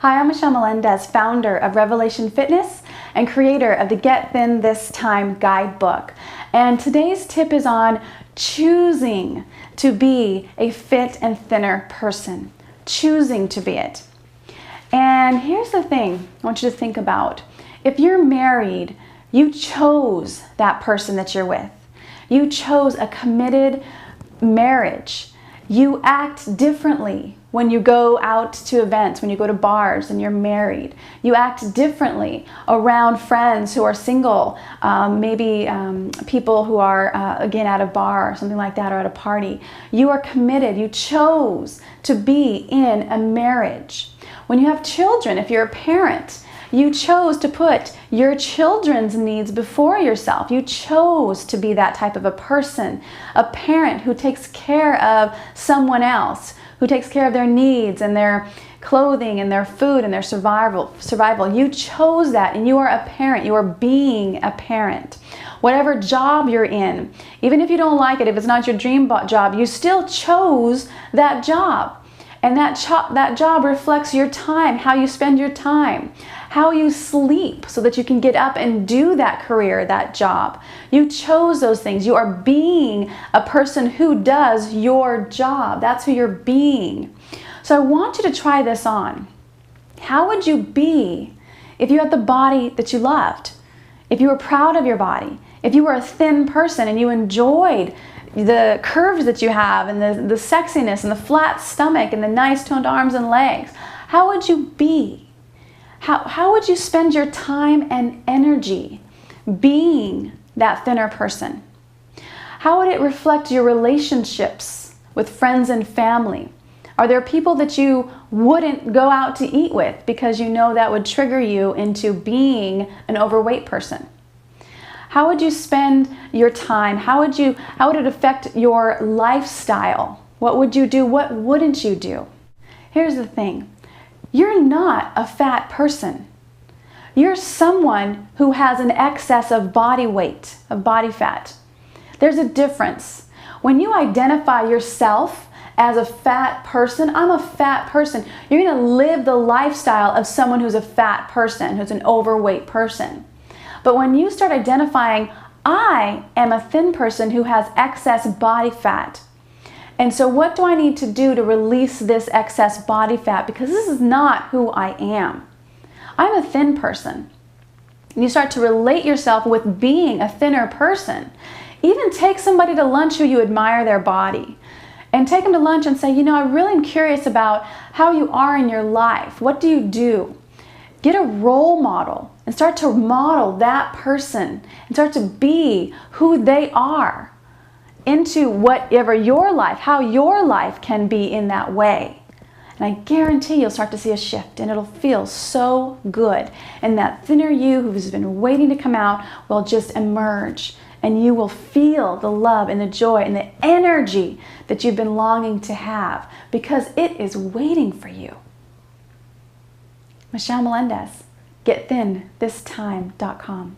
Hi, I'm Michelle Melendez, founder of Revelation Fitness and creator of the Get Thin This Time guidebook. And today's tip is on choosing to be a fit and thinner person. Choosing to be it. And here's the thing I want you to think about. If you're married, you chose that person that you're with. You chose a committed marriage. You act differently when you go out to events, when you go to bars and you're married. You act differently around friends who are single, maybe people who are, again, at a bar or something like that, or at a party. You are committed. You chose to be in a marriage. When you have children, if you're a parent, you chose to put your children's needs before yourself. You chose to be that type of a person, a parent who takes care of someone else, who takes care of their needs and their clothing and their food and their survival. You chose that, and you are a parent. You are being a parent. Whatever job you're in, even if you don't like it, if it's not your dream job, you still chose that job. And that job reflects your time, how you spend your time, how you sleep so that you can get up and do that career, that job. You chose those things. You are being a person who does your job. That's who you're being. So I want you to try this on. How would you be if you had the body that you loved? If you were proud of your body? If you were a thin person and you enjoyed the curves that you have and the sexiness and the flat stomach and the nice toned arms and legs? How would you be? How would you spend your time and energy being that thinner person? How would it reflect your relationships with friends and family? Are there people that you wouldn't go out to eat with because you know that would trigger you into being an overweight person? How would you spend your time? How would it affect your lifestyle? What would you do? What wouldn't you do? Here's the thing. You're not a fat person. You're someone who has an excess of body weight, of body fat. There's a difference. When you identify yourself as a fat person, I'm a fat person, you're going to live the lifestyle of someone who's a fat person, who's an overweight person. But when you start identifying, I am a thin person who has excess body fat. And so what do I need to do to release this excess body fat? Because this is not who I am. I'm a thin person. And you start to relate yourself with being a thinner person. Even take somebody to lunch who you admire their body. And take them to lunch and say, you know, I really am curious about how you are in your life. What do you do? Get a role model and start to model that person and start to be who they are into whatever your life, how your life can be in that way. And I guarantee you'll start to see a shift, and it'll feel so good. And that thinner you who's been waiting to come out will just emerge, and you will feel the love and the joy and the energy that you've been longing to have, because it is waiting for you. Michelle Melendez, GetThinThisTime.com.